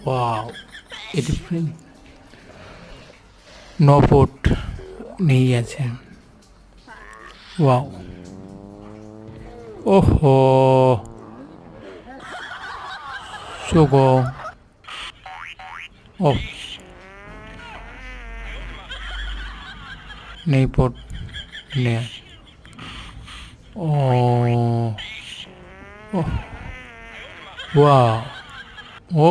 Wow, এটি নপট নিয়ে গেছে। ওয়াও, ওহো, সুগো, ও নেই পট নে, ও ওয়াও, ও